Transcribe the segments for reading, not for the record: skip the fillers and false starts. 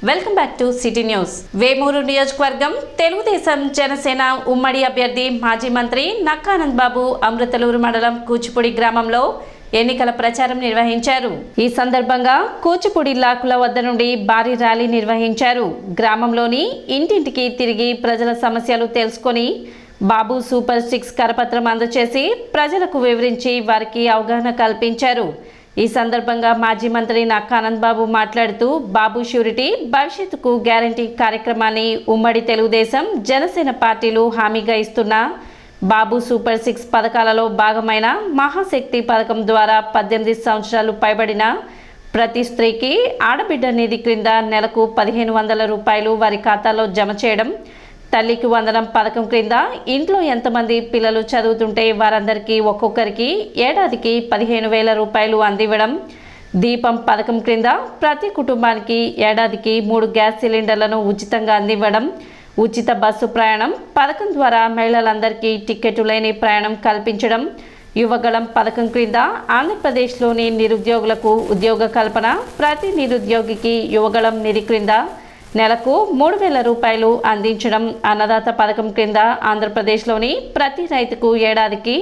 Welcome back to city news. Vemuru నియోజకవర్గం తెలుగుదేశం జనసేన ఉమ్మడి అభ్యర్థి మాజీ మంత్రి నక్కా ఆనంద్ బాబు అమృతలూరు మండలం కూచిపూడి గ్రామంలో ఎన్నికల ప్రచారం నిర్వహించారు. ఈ సందర్భంగా కూచిపూడి లాకుల వద్ద నుండి భారీ ర్యాలీ నిర్వహించారు. గ్రామంలోని ఇంటింటికి తిరిగి ప్రజల సమస్యలు తెలుసుకొని బాబు సూపర్ 6 కరపత్రం అందజేసి ప్రజలకు వివరించి వారికి అవగాహన కల్పించారు. ఈ సందర్భంగా మాజీ మంత్రి నక్కా ఆనంద్ బాబు మాట్లాడుతూ బాబు ష్యూరిటీ భవిష్యత్తుకు గ్యారంటీ కార్యక్రమాన్ని ఉమ్మడి తెలుగుదేశం జనసేన పార్టీలు హామీగా ఇస్తున్న బాబు సూపర్ 6 పథకాలలో భాగమైన మహాశక్తి పథకం ద్వారా 18 సంవత్సరాలు పైబడిన ప్రతి స్త్రీకి ఆడబిడ్డ నిధి క్రింద నెలకు 1500 రూపాయలు వారి ఖాతాలో జమ చేయడం, తల్లికి వందనం పథకం క్రింద ఇంట్లో ఎంతమంది పిల్లలు చదువుతుంటే వారందరికీ ఒక్కొక్కరికి ఏడాదికి 15,000 రూపాయలు అందివ్వడం, దీపం పథకం క్రింద ప్రతి కుటుంబానికి ఏడాదికి 3 గ్యాస్ సిలిండర్లను ఉచితంగా అందివ్వడం, ఉచిత బస్సు ప్రయాణం పథకం ద్వారా మహిళలందరికీ టికెట్టు లేని ప్రయాణం కల్పించడం, యువగళం పథకం క్రింద ఆంధ్రప్రదేశ్లోని నిరుద్యోగులకు ఉద్యోగ కల్పన, ప్రతి నిరుద్యోగికి యువగళం నిధి క్రింద నెలకు 3,000 రూపాయలు అందించడం, అన్నదాత పథకం క్రింద ఆంధ్రప్రదేశ్లోని ప్రతి రైతుకు ఏడాదికి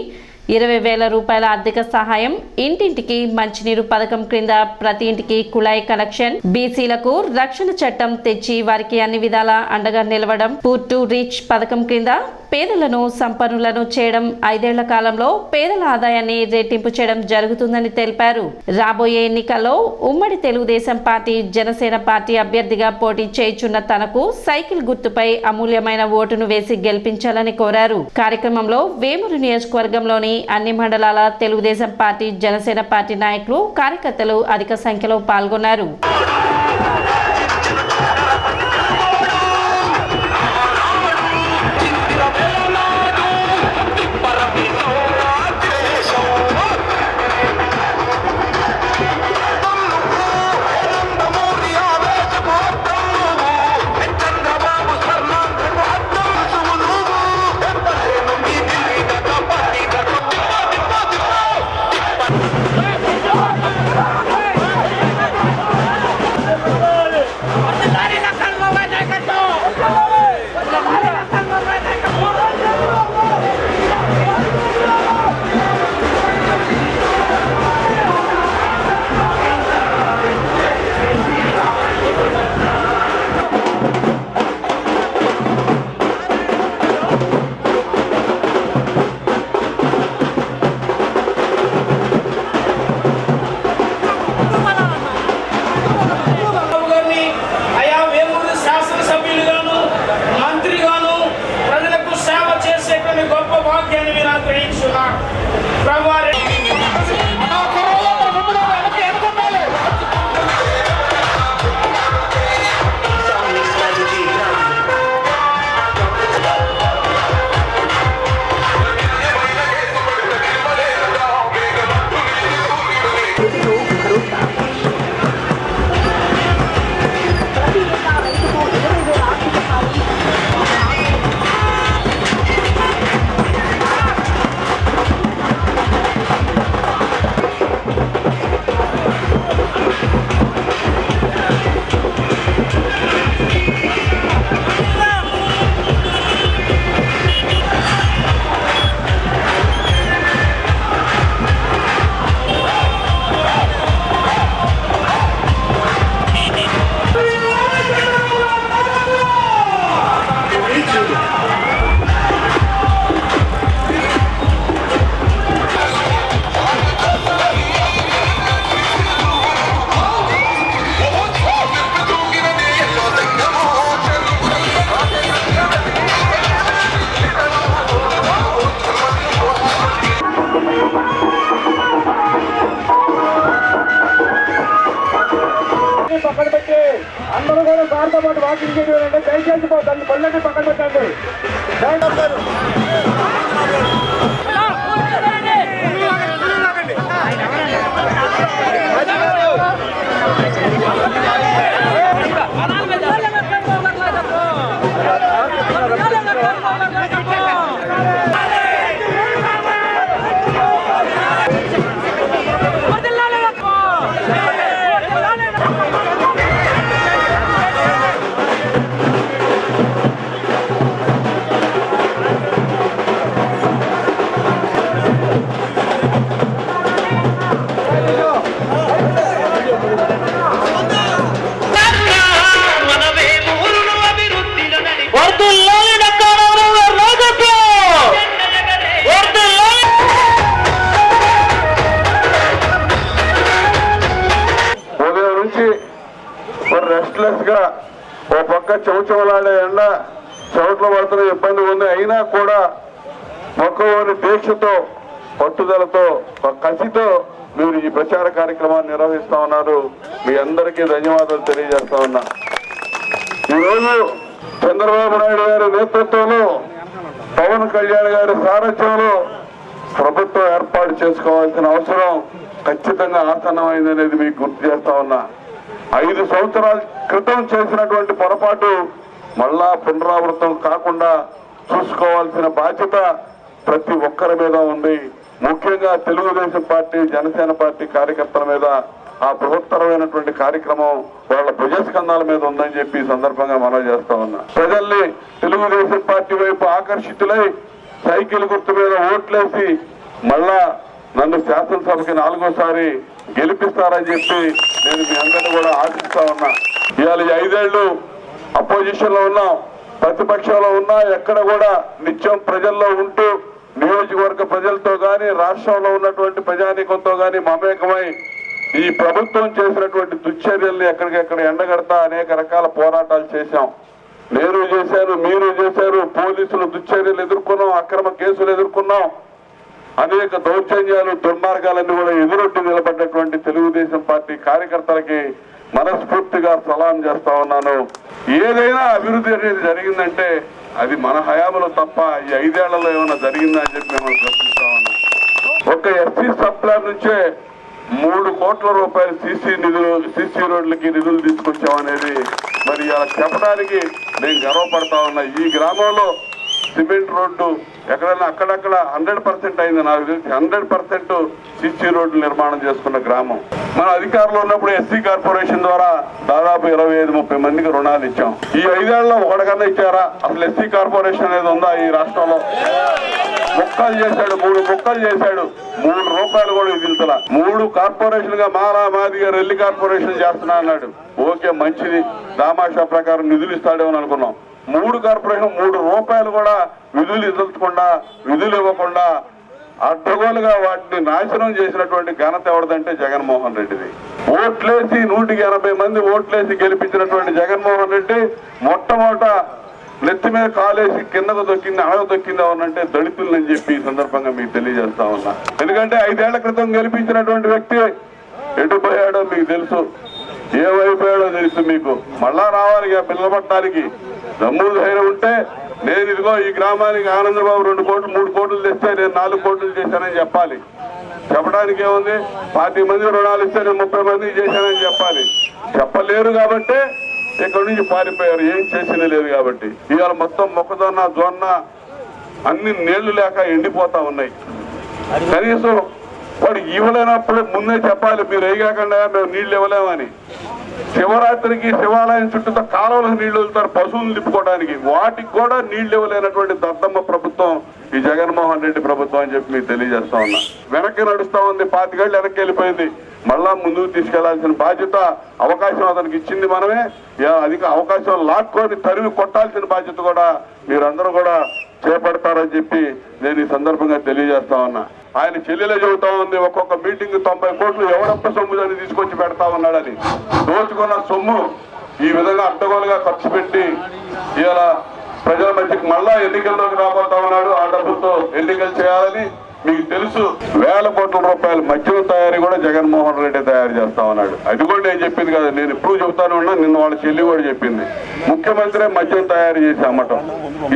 20,000 రూపాయల ఆర్థిక సహాయం, ఇంటింటికి మంచినీరు పథకం క్రింద ప్రతి ఇంటికి కుళాయి కనెక్షన్, బీసీలకు రక్షణ చట్టం తెచ్చి వారికి అన్ని విధాల అండగా నిలవడం, పూర్ టు రీచ్ పథకం క్రింద పేదలను సంపన్నులను చేయడం, 5 ఏళ్ల కాలంలో పేదల ఆదాయాన్ని రెట్టింపు చేయడం జరుగుతుందని తెలిపారు. రాబోయే ఎన్నికల్లో ఉమ్మడి తెలుగుదేశం పార్టీ జనసేన పార్టీ అభ్యర్థిగా పోటీ చేయుచున్న తనకు సైకిల్ గుర్తుపై అమూల్యమైన ఓటును వేసి గెలిపించాలని కోరారు. కార్యక్రమంలో వేమూరు నియోజకవర్గంలోని అన్ని మండలాల తెలుగుదేశం పార్టీ జనసేన పార్టీ నాయకులు కార్యకర్తలు అధిక సంఖ్యలో పాల్గొన్నారు. పక్కన పెట్టి అందరూ కూడా సార్తో పాటు వాకింగ్ చేయాలంటే దయచేసి దాన్ని పళ్ళని పక్కన పెట్టండి. గా ఓ పక్క చౌచవలాడే ఎండ చెవట్లో పడుతున్న ఇబ్బంది ఉంది. అయినా కూడా మొక్కవోని దీక్షతో పట్టుదలతో కసితో మీరు ఈ ప్రచార కార్యక్రమాన్ని నిర్వహిస్తా ఉన్నారు. మీ అందరికీ ధన్యవాదాలు తెలియజేస్తా ఉన్నా. ఈరోజు చంద్రబాబు నాయుడు గారి నేతృత్వంలో పవన్ కళ్యాణ్ గారి సారథ్యంలో ప్రభుత్వం ఏర్పాటు చేసుకోవాల్సిన అవసరం ఖచ్చితంగా ఆసన్నమైందనేది మీకు గుర్తు చేస్తా ఉన్నా. 5 సంవత్సరాల క్రితం చేసినటువంటి పొరపాటు మళ్ళా పునరావృతం కాకుండా చూసుకోవాల్సిన బాధ్యత ప్రతి ఒక్కరి మీద ఉంది. ముఖ్యంగా తెలుగుదేశం పార్టీ, జనసేన పార్టీ కార్యకర్తల మీద ఆ బృహత్తరమైనటువంటి కార్యక్రమం వాళ్ళ భుజస్కంధాల మీద ఉందని చెప్పి ఈ సందర్భంగా మనం చేస్తా ఉన్నా. ప్రజల్ని తెలుగుదేశం పార్టీ వైపు ఆకర్షితులై సైకిల్ గుర్తు మీద ఓట్లేసి మళ్ళా నన్ను శాసనసభకి 4వ గెలిపిస్తారని చెప్పి నేను మీ అందరినీ కూడా ఆశిస్తా ఉన్నా. ఇవాళ 5 ఏళ్లు అపోజిషన్ లో ఉన్నాం, ప్రతిపక్షంలో ఉన్నా, ఎక్కడ కూడా నిత్యం ప్రజల్లో ఉంటూ నియోజకవర్గ ప్రజలతో గాని రాష్ట్రంలో ఉన్నటువంటి ప్రజానీకంతో గాని మమేకమై ఈ ప్రభుత్వం చేసినటువంటి దుశ్చర్యల్ని ఎక్కడికెక్కడ ఎండగడతా అనేక రకాల పోరాటాలు చేశాం. నేను చేశాను, మీరు చేశారు. పోలీసులు దుశ్చర్యలు ఎదుర్కొన్నాం, అక్రమ కేసులు ఎదుర్కొన్నాం, అనేక దౌర్జన్యాలు, దుర్మార్గాలన్నీ కూడా ఎదురొడ్డి నిలబడ్డటువంటి తెలుగుదేశం పార్టీ కార్యకర్తలకి మనస్ఫూర్తిగా సలాం చేస్తా ఉన్నాను. ఏదైనా అభివృద్ధి అనేది జరిగిందంటే అది మన హయాంలో తప్ప ఈ 5 ఏళ్లలో ఏమైనా జరిగిందా అని చెప్పి మేము ప్రశ్నిస్తా ఉన్నాం. ఒక ఎస్సీ సబ్ ప్లాన్ నుంచే 3 కోట్ల రూపాయలు సీసీ రోడ్లకి నిధులు తీసుకొచ్చామనేది మరి ఇలా చెప్పడానికి నేను గర్వపడతా ఉన్నా. ఈ గ్రామంలో సిమెంట్ రోడ్డు ఎక్కడైనా అక్కడక్కడ 100% అయింది. నాకు తెలిసి 100% సీసీ రోడ్లు నిర్మాణం చేసుకున్న గ్రామం. మన అధికారంలో ఉన్నప్పుడు ఎస్సీ కార్పొరేషన్ ద్వారా దాదాపు 25-30 మందికి రుణాలు ఇచ్చాం. ఈ 5 ఏళ్లలో ఒకటికన్నా ఇచ్చారా? అసలు ఎస్సీ కార్పొరేషన్ అనేది ఉందా ఈ రాష్ట్రంలో? ముక్కలు చేశాడు, 3 ముక్కలు చేశాడు. 3 రూపాయలు కూడా విధించలా. 3 కార్పొరేషన్ గా మాదిగా రెల్లి కార్పొరేషన్ చేస్తున్నా అన్నాడు. ఓకే, మంచిది, దామాషా ప్రకారం నిధులు ఇస్తాడేమని అనుకున్నాం. 3 కార్పొరేషన్ 3 రూపాయలు కూడా విధులు ఇవ్వకుండా అడ్డగోలుగా వాటిని నాశనం చేసినటువంటి ఘనత ఎవరిదంటే జగన్మోహన్ రెడ్డిది. ఓట్లేసి 180 మంది ఓట్లేసి గెలిపించినటువంటి జగన్మోహన్ రెడ్డి మొట్టమొదట నెత్తి మీద కాలేసి కిందకు దొక్కింది, అడగ దొక్కింది ఎవరంటే దళితులని చెప్పి ఈ సందర్భంగా మీకు తెలియజేస్తా ఉన్నా. ఎందుకంటే 5 ఏళ్ల క్రితం గెలిపించినటువంటి వ్యక్తి ఎటు పోయాడో మీకు తెలుసు, ఏమైపోయాడో తెలుసు మీకు. మళ్ళా రావాలి పిల్లబట్టడానికి దమ్ము ధైర్యం ఉంటే నేను ఇదిగో ఈ గ్రామానికి ఆనందబాబు 2 కోట్లు 3 కోట్లు తెస్తే నేను 4 కోట్లు చేశానని చెప్పాలి. చెప్పడానికి ఏముంది? 40 మంది రుణాలు ఇస్తే నేను 30 మందికి చేశానని చెప్పాలి. చెప్పలేరు కాబట్టి ఇక్కడి నుంచి పారిపోయారు, ఏం చేసింది లేదు కాబట్టి. ఇవాళ మొత్తం మొక్కజొన్న, జొన్న అన్ని నీళ్లు లేక ఎండిపోతా ఉన్నాయి. కనీసం వాడు ఇవ్వలేనప్పుడు ముందే చెప్పాలి, మీరు వేయకుండా మేము నీళ్లు ఇవ్వలేమని. శివరాత్రికి శివాలయం చుట్టూ కాలువలకు నీళ్లు వదులుతారు పశువులు తిప్పుకోవడానికి, వాటికి కూడా నీళ్లు ఇవ్వలేనటువంటి దద్దమ్మ ప్రభుత్వం ఈ జగన్మోహన్ రెడ్డి ప్రభుత్వం అని చెప్పి మీకు తెలియజేస్తా ఉన్నా. వెనక్కి నడుస్తా ఉంది, 25 ఏళ్ళు వెనక్కి వెళ్ళిపోయింది. మళ్ళా ముందుకు తీసుకెళ్లాల్సిన బాధ్యత, అవకాశం అతనికి ఇచ్చింది మనమే. అధిక అవకాశం లాక్కొని తరిమి కొట్టాల్సిన బాధ్యత కూడా మీరందరూ కూడా చేపడతారని చెప్పి నేను ఈ సందర్భంగా తెలియజేస్తా ఉన్నా. ఆయన చెల్లెలే చెబుతా ఉంది, ఒక్కొక్క మీటింగ్ 90 కోట్లు ఎవడప్ప సొమ్ము అని తీసుకొచ్చి పెడతా ఉన్నాడని. దోచుకున్న సొమ్ము ఈ విధంగా అడ్డగోలుగా ఖర్చు పెట్టి ఇలా ప్రజల మధ్యకి మళ్ళా ఎన్నికల్లోకి రాబోతా ఉన్నాడు. ఆ డబ్బులతో ఎన్నికలు చేయాలని మీకు తెలుసు. 1000 కోట్ల రూపాయలు మద్యం తయారీ కూడా జగన్మోహన్ రెడ్డి తయారు చేస్తా ఉన్నాడు. అది కూడా నేను చెప్పింది కదా, నేను ఇప్పుడు చెబుతాను ఉన్నా, నిన్న వాళ్ళ చెల్లి కూడా చెప్పింది. ముఖ్యమంత్రి మద్యం తయారు చేసి అమ్మటం,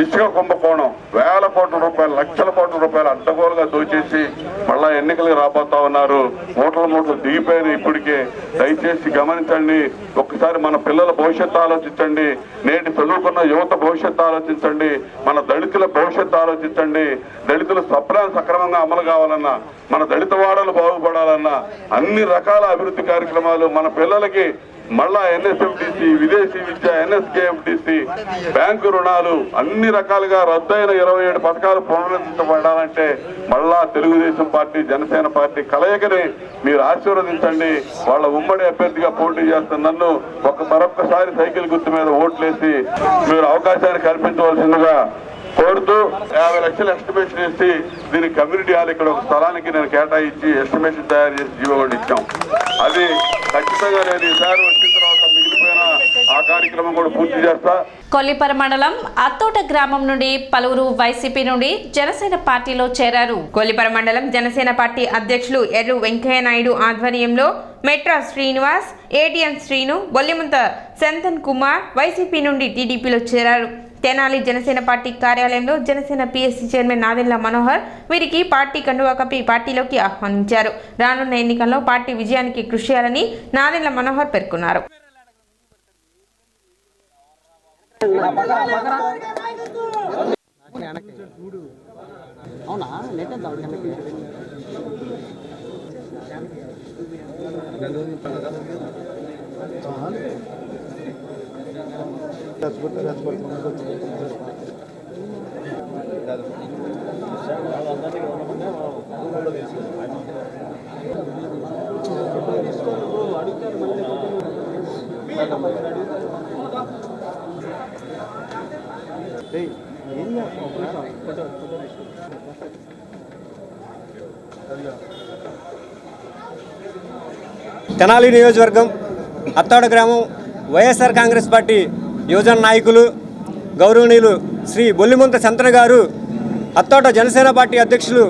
ఇసుక కుంభకోణం, 1000 కోట్ల రూపాయలు, లక్షల కోట్ల రూపాయలు అడ్డగోలుగా దోచేసి మళ్ళా ఎన్నికలకు రాబోతా ఉన్నారు. మూటలు దిగిపోయిన ఇప్పటికే. దయచేసి గమనించండి, ఒక్కసారి మన పిల్లల భవిష్యత్తు ఆలోచించండి, నేటి చదువుకున్న యువత భవిష్యత్తు ఆలోచించండి, మన దళితుల భవిష్యత్తు ఆలోచించండి. దళితుల సప్లాన్ సక్రమంగా అమలు కావాలన్నా, మన దళిత వాడలు బాగుపడాలన్నా, అన్ని రకాల అభివృద్ధి కార్యక్రమాలు మన పిల్లలకి మళ్ళా NSFDC, విదేశీ విద్య, NSKFDC, బ్యాంకు రుణాలు అన్ని రకాలుగా రద్దయిన 27 పథకాలు పునరుద్ధరించబడాలంటే మళ్ళా తెలుగుదేశం పార్టీ, జనసేన పార్టీ కలయికని మీరు ఆశీర్వదించండి. వాళ్ళ ఉమ్మడి అభ్యర్థిగా పోటీ చేస్తున్న నన్ను మరొక్కసారి సైకిల్ గుర్తు మీద ఓట్లేసి మీరు అవకాశాన్ని కల్పించవలసిందిగా కోరుతూ 50 లక్షలు ఎస్టిమేషన్ వేసి దీనికి కమ్యూనిటీ హాల్ ఇక్కడ ఒక స్థలానికి నేను కేటాయించి ఎస్టిమేషన్ తయారు చేసి జీవో కూడా ఇచ్చాం. అది ఖచ్చితంగా నేను ఈసారి వచ్చిన తర్వాత మిగిలిపోయిన ఆ ఆ కార్యక్రమం కూడా పూర్తి చేస్తా. కొల్లిపర మండలం అత్తోట గ్రామం నుండి పలువురు వైసీపీ నుండి జనసేన పార్టీలో చేరారు. కొల్లిపర మండలం జనసేన పార్టీ అధ్యక్షులు ఎర్రు వెంకయ్య నాయుడు ఆధ్వర్యంలో మెట్రా శ్రీనివాస్, ఏటీఎం శ్రీను, బొల్లిముంత సంతన్ కుమార్ వైసీపీ నుండి టీడీపీలో చేరారు. తెనాలి జనసేన పార్టీ కార్యాలయంలో జనసేన పిఎస్సి చైర్మన్ నాదెండ్ల మనోహర్ వీరికి పార్టీ కండువా కప్పి పార్టీలోకి ఆహ్వానించారు. రానున్న ఎన్నికల్లో పార్టీ విజయానికి కృషి చేయాలని నాదెండ్ల మనోహర్ పేర్కొన్నారు. తెనాలి నియోజకవర్గం అత్తాడ గ్రామం వైఎస్ఆర్ కాంగ్రెస్ పార్టీ యువజన నాయకులు గౌరవనీయులు శ్రీ బొల్లిముంత సంతన గారు, అత్తాడ జనసేన పార్టీ అధ్యక్షులు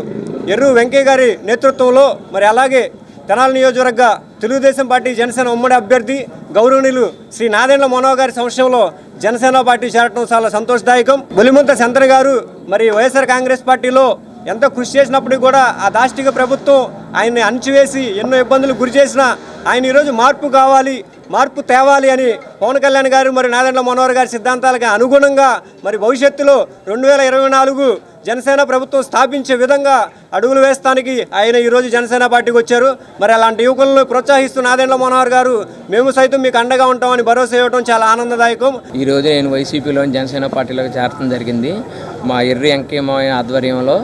ఎర్రు వెంకయ్య గారి నేతృత్వంలో, మరి అలాగే తెనాలి నియోజకవర్గ తెలుగుదేశం పార్టీ జనసేన ఉమ్మడి అభ్యర్థి గౌరవనీయులు శ్రీ నాదెండ్ల మనోహర్ గారి సంవత్సరంలో జనసేన పార్టీ చేరటం చాలా సంతోషదాయకం. బొల్లిముంత సంతన గారు మరి వైఎస్ఆర్ కాంగ్రెస్ పార్టీలో ఎంతో కృషి చేసినప్పటికీ కూడా ఆ దాష్టిక ప్రభుత్వం ఆయన్ని అణచివేసి ఎన్నో ఇబ్బందులు గురి చేసిన ఆయన ఈరోజు మార్పు కావాలి, మార్పు తేవాలి అని పవన్ కళ్యాణ్ గారు మరి నాదెండ్ల మనోహర్ గారి సిద్ధాంతాలకు అనుగుణంగా మరి భవిష్యత్తులో 2024 జనసేన ప్రభుత్వం స్థాపించే విధంగా అడుగులు వేస్తానికి ఆయన ఈరోజు జనసేన పార్టీకి వచ్చారు. మరి అలాంటి యువకులను ప్రోత్సహిస్తూ నాదెండ్ల మనోహర్ గారు మేము సైతం మీకు అండగా ఉంటామని భరోసా ఇవ్వడం చాలా ఆనందదాయకం. ఈరోజు నేను వైసీపీలోని జనసేన పార్టీలోకి చేరడం జరిగింది. మా ఎర్రి వెంకయ్య ఆధ్వర్యంలో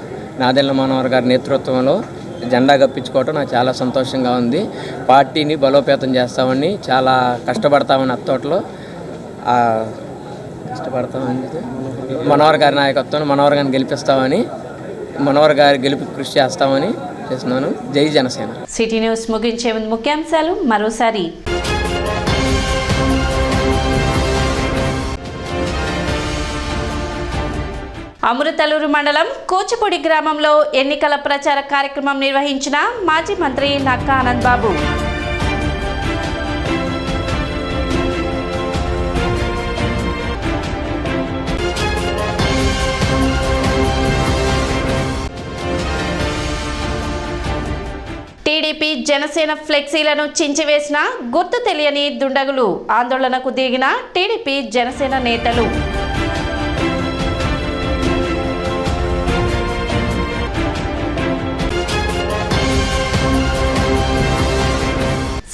నాదెండ్ల మనోహర్ గారి నేతృత్వంలో జెండా కప్పించుకోవటం నాకు చాలా సంతోషంగా ఉంది. పార్టీని బలోపేతం చేస్తామని చాలా కష్టపడతామని అత్తోటలో కష్టపడతామని మనోహర్ గారి నాయకత్వం మనోహర్ గారిని గెలిపిస్తామని మనోహర్ గారి గెలుపు కృషి చేస్తామని చేస్తున్నాను. జై జనసేన. సిటీ న్యూస్ ముగించే ముందు ముఖ్యాంశాలు మరోసారి. అమృతలూరు మండలం కూచిపూడి గ్రామంలో ఎన్నికల ప్రచార కార్యక్రమం నిర్వహించిన మాజీ మంత్రి నక్కా ఆనంద్ బాబు. టీడీపీ జనసేన ఫ్లెక్సీలను చించివేసిన గుర్తు తెలియని దుండగులు ఆందోళనకు దిగిన టీడీపీ జనసేన నేతలు.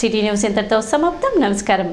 సిటీ న్యూస్ ఇంతటితో సమాప్తం. నమస్కారం.